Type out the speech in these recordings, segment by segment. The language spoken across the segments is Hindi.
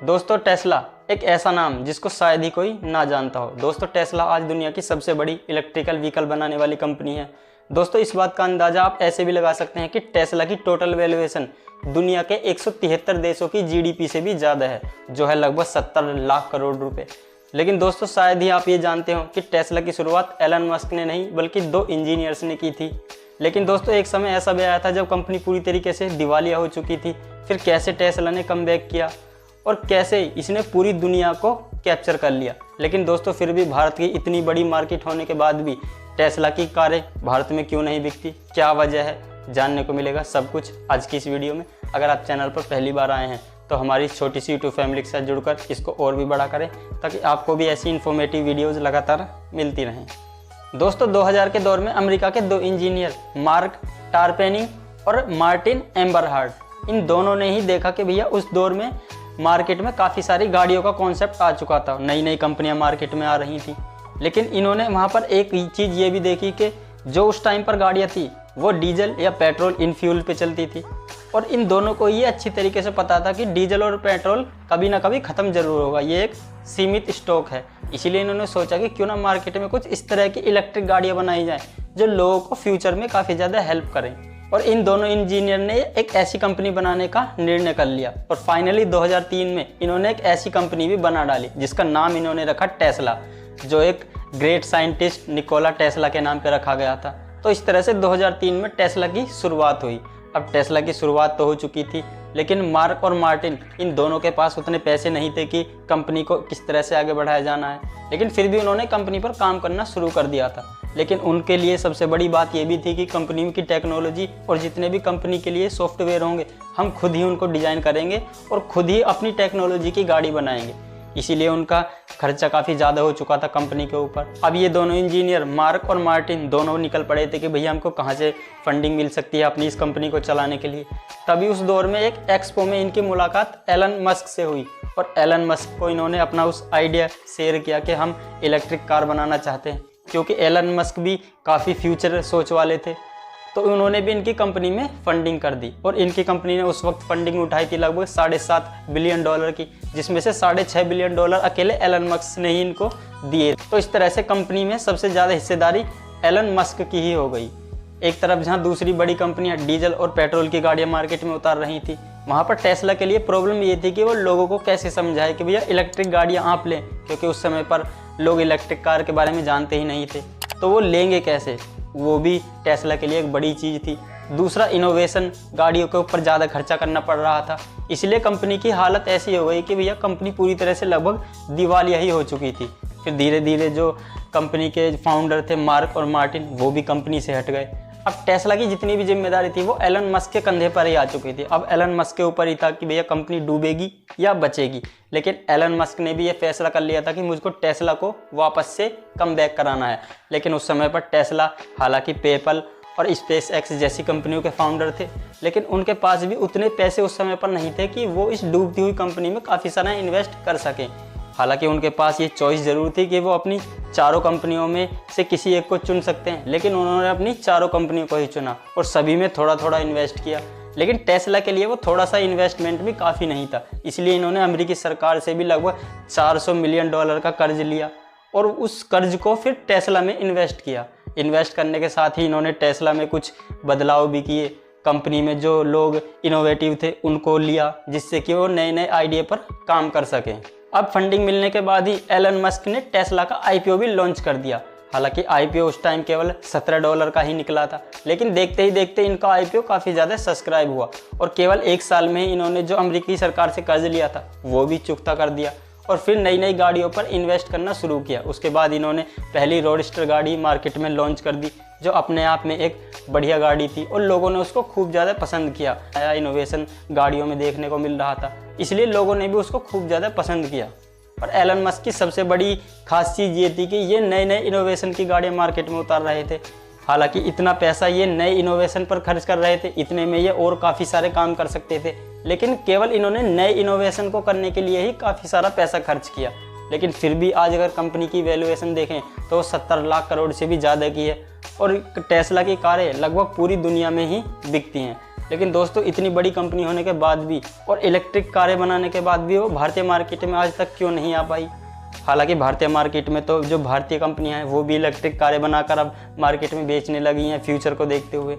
दोस्तों टेस्ला एक ऐसा नाम जिसको शायद ही कोई ना जानता हो। दोस्तों टेस्ला आज दुनिया की सबसे बड़ी इलेक्ट्रिकल व्हीकल बनाने वाली कंपनी है। दोस्तों इस बात का अंदाजा आप ऐसे भी लगा सकते हैं कि टेस्ला की टोटल वैल्यूएशन दुनिया के 173 देशों की जीडीपी से भी ज़्यादा है, जो है लगभग 70 लाख करोड़ रुपए। लेकिन दोस्तों शायद ही आप ये जानते हो कि टेस्ला की शुरुआत एलन मस्क ने नहीं बल्कि 2 इंजीनियर्स ने की थी। लेकिन दोस्तों एक समय ऐसा भी आया था जब कंपनी पूरी तरीके से दिवालिया हो चुकी थी। फिर कैसे टेस्ला ने कमबैक किया और कैसे इसने पूरी दुनिया को कैप्चर कर लिया। लेकिन दोस्तों फिर भी भारत की इतनी बड़ी मार्केट होने के बाद भी टेस्ला की कारें भारत में क्यों नहीं बिकती, क्या वजह है, जानने को मिलेगा सब कुछ आज की इस वीडियो में। अगर आप चैनल पर पहली बार आए हैं तो हमारी छोटी सी यूट्यूब फैमिली के साथ जुड़कर इसको और भी बड़ा करें ताकि आपको भी ऐसी इन्फॉर्मेटिव वीडियोज़ लगातार मिलती रहें। दोस्तों 2000 के दौर में अमेरिका के 2 इंजीनियर मार्क टारपेनी और मार्टिन एम्बरहार्ट, इन दोनों ने ही देखा कि भैया उस दौर में मार्केट में काफ़ी सारी गाड़ियों का कॉन्सेप्ट आ चुका था, नई नई कंपनियां मार्केट में आ रही थी। लेकिन इन्होंने वहां पर एक चीज़ ये भी देखी कि जो उस टाइम पर गाड़ियां थी वो डीजल या पेट्रोल इन फ्यूल पे चलती थी। और इन दोनों को ये अच्छी तरीके से पता था कि डीजल और पेट्रोल कभी ना कभी ख़त्म जरूर होगा, ये एक सीमित स्टॉक है। इसीलिए इन्होंने सोचा कि क्यों ना मार्केट में कुछ इस तरह की इलेक्ट्रिक गाड़ियाँ बनाई जाएँ जो लोगों को फ्यूचर में काफ़ी ज़्यादा हेल्प करें। और इन दोनों इंजीनियर ने एक ऐसी कंपनी बनाने का निर्णय कर लिया और फाइनली 2003 में इन्होंने एक ऐसी कंपनी भी बना डाली जिसका नाम इन्होंने रखा टेस्ला, जो एक ग्रेट साइंटिस्ट निकोला टेस्ला के नाम पे रखा गया था। तो इस तरह से 2003 में टेस्ला की शुरुआत हुई। अब टेस्ला की शुरुआत तो हो चुकी थी, लेकिन मार्क और मार्टिन इन दोनों के पास उतने पैसे नहीं थे कि कंपनी को किस तरह से आगे बढ़ाया जाना है। लेकिन फिर भी उन्होंने कंपनी पर काम करना शुरू कर दिया था। लेकिन उनके लिए सबसे बड़ी बात यह भी थी कि कंपनी की टेक्नोलॉजी और जितने भी कंपनी के लिए सॉफ्टवेयर होंगे हम खुद ही उनको डिज़ाइन करेंगे और खुद ही अपनी टेक्नोलॉजी की गाड़ी बनाएंगे। इसीलिए उनका खर्चा काफ़ी ज़्यादा हो चुका था कंपनी के ऊपर। अब ये दोनों इंजीनियर मार्क और मार्टिन दोनों निकल पड़े थे कि भैया हमको कहाँ से फंडिंग मिल सकती है अपनी इस कंपनी को चलाने के लिए। तभी उस दौर में एक एक्सपो में इनकी मुलाकात एलन मस्क से हुई और एलन मस्क को इन्होंने अपना उस आइडिया शेयर किया कि हम इलेक्ट्रिक कार बनाना चाहते हैं, क्योंकि एलन मस्क भी काफ़ी फ्यूचर सोच वाले थे। तो उन्होंने भी इनकी कंपनी में फंडिंग कर दी और इनकी कंपनी ने उस वक्त फंडिंग उठाई थी लगभग $7.5 बिलियन की, जिसमें से $6.5 बिलियन अकेले एलन मस्क ने ही इनको दिए। तो इस तरह से कंपनी में सबसे ज़्यादा हिस्सेदारी एलन मस्क की ही हो गई। एक तरफ जहाँ दूसरी बड़ी कंपनियाँ डीजल और पेट्रोल की गाड़ियाँ मार्केट में उतार रही थी, वहाँ पर टेस्ला के लिए प्रॉब्लम ये थी कि वो लोगों को कैसे समझाए कि भैया इलेक्ट्रिक गाड़ियाँ आप लें, क्योंकि उस समय पर लोग इलेक्ट्रिक कार के बारे में जानते ही नहीं थे। तो वो लेंगे कैसे, वो भी टेस्ला के लिए एक बड़ी चीज़ थी। दूसरा इनोवेशन, गाड़ियों के ऊपर ज़्यादा खर्चा करना पड़ रहा था। इसलिए कंपनी की हालत ऐसी हो गई कि भैया कंपनी पूरी तरह से लगभग दिवालिया ही हो चुकी थी। फिर धीरे धीरे जो कंपनी के फाउंडर थे मार्क और मार्टिन, वो भी कंपनी से हट गए। अब टेस्ला की जितनी भी जिम्मेदारी थी वो एलन मस्क के कंधे पर ही आ चुकी थी। अब एलन मस्क के ऊपर ही था कि भैया कंपनी डूबेगी या बचेगी। लेकिन एलन मस्क ने भी ये फैसला कर लिया था कि मुझको टेस्ला को वापस से कम बैक कराना है। लेकिन उस समय पर टेस्ला हालांकि पेपल और स्पेस एक्स जैसी कंपनियों के फाउंडर थे, लेकिन उनके पास भी उतने पैसे उस समय पर नहीं थे कि वो इस डूबती हुई कंपनी में काफ़ी सारा इन्वेस्ट कर सकें। हालांकि उनके पास ये चॉइस ज़रूर थी कि वो अपनी चारों कंपनियों में से किसी एक को चुन सकते हैं, लेकिन उन्होंने अपनी चारों कंपनियों को ही चुना और सभी में थोड़ा थोड़ा इन्वेस्ट किया। लेकिन टेस्ला के लिए वो थोड़ा सा इन्वेस्टमेंट भी काफ़ी नहीं था, इसलिए इन्होंने अमेरिकी सरकार से भी लगभग $400 मिलियन का कर्ज लिया और उस कर्ज को फिर टेस्ला में इन्वेस्ट किया। इन्वेस्ट करने के साथ ही इन्होंने टेस्ला में कुछ बदलाव भी किए। कंपनी में जो लोग इनोवेटिव थे उनको लिया, जिससे कि वो नए नए आइडिया पर काम कर सकें। अब फंडिंग मिलने के बाद ही एलन मस्क ने टेस्ला का आईपीओ भी लॉन्च कर दिया। हालांकि आईपीओ उस टाइम केवल $17 का ही निकला था, लेकिन देखते ही देखते इनका आईपीओ काफ़ी ज़्यादा सब्सक्राइब हुआ और केवल 1 साल में ही इन्होंने जो अमेरिकी सरकार से कर्ज लिया था वो भी चुकता कर दिया और फिर नई नई गाड़ियों पर इन्वेस्ट करना शुरू किया। उसके बाद इन्होंने पहली रोडस्टर गाड़ी मार्केट में लॉन्च कर दी, जो अपने आप में एक बढ़िया गाड़ी थी और लोगों ने उसको खूब ज़्यादा पसंद किया। नया इनोवेशन गाड़ियों में देखने को मिल रहा था, इसलिए लोगों ने भी उसको खूब ज़्यादा पसंद किया। और एलन मस्क की सबसे बड़ी खास चीज़ ये थी कि ये नए नए इनोवेशन की गाड़ियाँ मार्केट में उतार रहे थे। हालांकि इतना पैसा ये नए इनोवेशन पर खर्च कर रहे थे, इतने में ये और काफ़ी सारे काम कर सकते थे, लेकिन केवल इन्होंने नए इनोवेशन को करने के लिए ही काफ़ी सारा पैसा खर्च किया। लेकिन फिर भी आज अगर कंपनी की वैल्यूएशन देखें तो 70 लाख करोड़ से भी ज़्यादा की है और टेस्ला की कारें लगभग पूरी दुनिया में ही बिकती हैं। लेकिन दोस्तों इतनी बड़ी कंपनी होने के बाद भी और इलेक्ट्रिक कारें बनाने के बाद भी वो भारतीय मार्केट में आज तक क्यों नहीं आ पाई। हालांकि भारतीय मार्केट में तो जो भारतीय कंपनियां हैं वो भी इलेक्ट्रिक कारें बनाकर अब मार्केट में बेचने लगी हैं फ्यूचर को देखते हुए।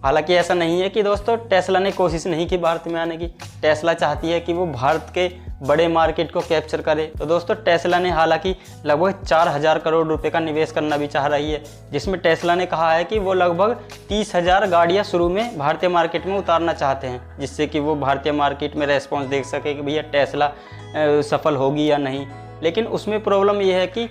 हालांकि ऐसा नहीं है कि दोस्तों टेस्ला ने कोशिश नहीं की भारत में आने की। टेस्ला चाहती है कि वो भारत के बड़े मार्केट को कैप्चर करे। तो दोस्तों टेस्ला ने हालांकि लगभग 4000 करोड़ रुपए का निवेश करना भी चाह रही है, जिसमें टेस्ला ने कहा है कि वो लगभग 30,000 गाड़ियाँ शुरू में भारतीय मार्केट में उतारना चाहते हैं, जिससे कि वो भारतीय मार्केट में रेस्पॉन्स देख सके कि भैया टेस्ला सफल होगी या नहीं। लेकिन उसमें प्रॉब्लम ये है कि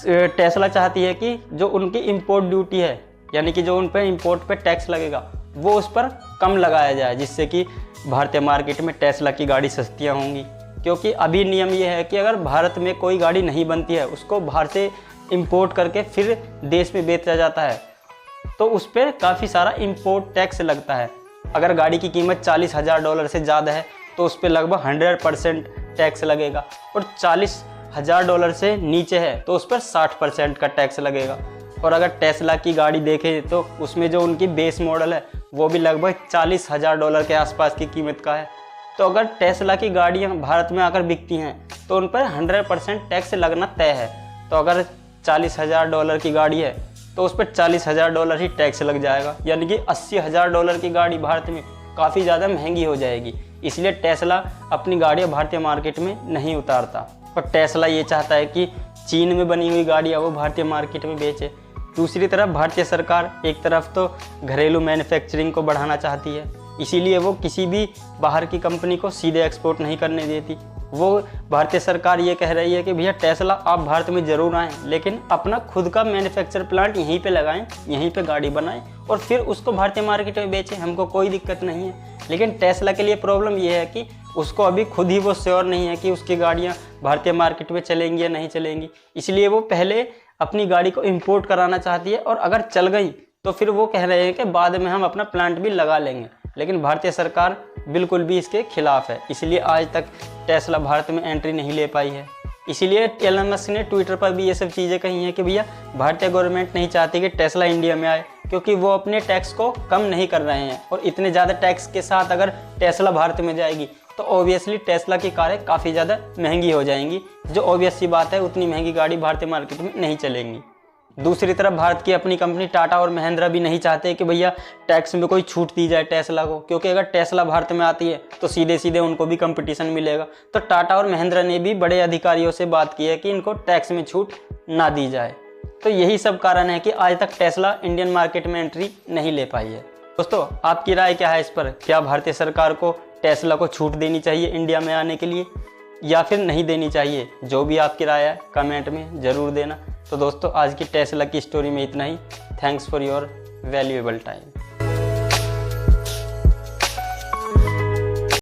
टेस्ला चाहती है कि जो उनकी इम्पोर्ट ड्यूटी है, यानी कि जो उन पर इम्पोर्ट पे टैक्स लगेगा वो उस पर कम लगाया जाए, जिससे कि भारतीय मार्केट में टेस्ला की गाड़ी सस्तियाँ होंगी। क्योंकि अभी नियम ये है कि अगर भारत में कोई गाड़ी नहीं बनती है, उसको बाहर से इंपोर्ट करके फिर देश में बेचा जाता है, तो उस पर काफ़ी सारा इंपोर्ट टैक्स लगता है। अगर गाड़ी की कीमत $40,000 से ज़्यादा है तो उस पर लगभग 100% टैक्स लगेगा, और $40,000 से नीचे है तो उस पर 60% का टैक्स लगेगा। और अगर टेस्ला की गाड़ी देखें तो उसमें जो उनकी बेस मॉडल है वो भी लगभग $40,000 के आसपास की कीमत का है। तो अगर टेस्ला की गाड़ियाँ भारत में आकर बिकती हैं तो उन पर 100% टैक्स लगना तय है। तो अगर $40,000 की गाड़ी है तो उस पर $40,000 ही टैक्स लग जाएगा, यानी कि $80,000 की गाड़ी भारत में काफ़ी ज़्यादा महंगी हो जाएगी। इसलिए टेस्ला अपनी गाड़ियाँ भारतीय मार्केट में नहीं उतारता। और टेस्ला ये चाहता है कि चीन में बनी हुई गाड़ियाँ वो भारतीय मार्केट में बेचे। दूसरी तरफ भारतीय सरकार एक तरफ तो घरेलू मैन्युफैक्चरिंग को बढ़ाना चाहती है, इसीलिए वो किसी भी बाहर की कंपनी को सीधे एक्सपोर्ट नहीं करने देती। वो भारतीय सरकार ये कह रही है कि भैया टेस्ला आप भारत में ज़रूर आएँ, लेकिन अपना खुद का मैन्युफैक्चर प्लांट यहीं पे लगाएं, यहीं पे गाड़ी बनाएं और फिर उसको भारतीय मार्केट में बेचें, हमको कोई दिक्कत नहीं है। लेकिन टेस्ला के लिए प्रॉब्लम ये है कि उसको अभी खुद ही वो श्योर नहीं है कि उसकी गाड़ियाँ भारतीय मार्केट में चलेंगी या नहीं चलेंगी, इसलिए वो पहले अपनी गाड़ी को इंपोर्ट कराना चाहती है, और अगर चल गई तो फिर वो कह रहे हैं कि बाद में हम अपना प्लांट भी लगा लेंगे। लेकिन भारतीय सरकार बिल्कुल भी इसके खिलाफ है, इसलिए आज तक टेस्ला भारत में एंट्री नहीं ले पाई है। इसीलिए एलन मस्क ने ट्विटर पर भी ये सब चीज़ें कही हैं कि भैया भारतीय गवर्नमेंट नहीं चाहती कि टेस्ला इंडिया में आए, क्योंकि वो अपने टैक्स को कम नहीं कर रहे हैं, और इतने ज़्यादा टैक्स के साथ अगर टेस्ला भारत में जाएगी तो ऑब्वियसली टेस्ला की कारें काफ़ी ज़्यादा महंगी हो जाएंगी। जो ऑब्वियस सी बात है, उतनी महंगी गाड़ी भारतीय मार्केट में नहीं चलेंगी। दूसरी तरफ भारत की अपनी कंपनी टाटा और महिंद्रा भी नहीं चाहते कि भैया टैक्स में कोई छूट दी जाए टेस्ला को, क्योंकि अगर टेस्ला भारत में आती है तो सीधे सीधे उनको भी कंपटीशन मिलेगा। तो टाटा और महिंद्रा ने भी बड़े अधिकारियों से बात की है कि इनको टैक्स में छूट ना दी जाए। तो यही सब कारण है कि आज तक टेस्ला इंडियन मार्केट में एंट्री नहीं ले पाई है। दोस्तों आपकी राय क्या है इस पर? क्या भारतीय सरकार को टेस्ला को छूट देनी चाहिए इंडिया में आने के लिए या फिर नहीं देनी चाहिए? जो भी आपकी राय है कमेंट में ज़रूर देना। तो दोस्तों आज की टेस्ला की स्टोरी में इतना ही। Thanks for your valuable time.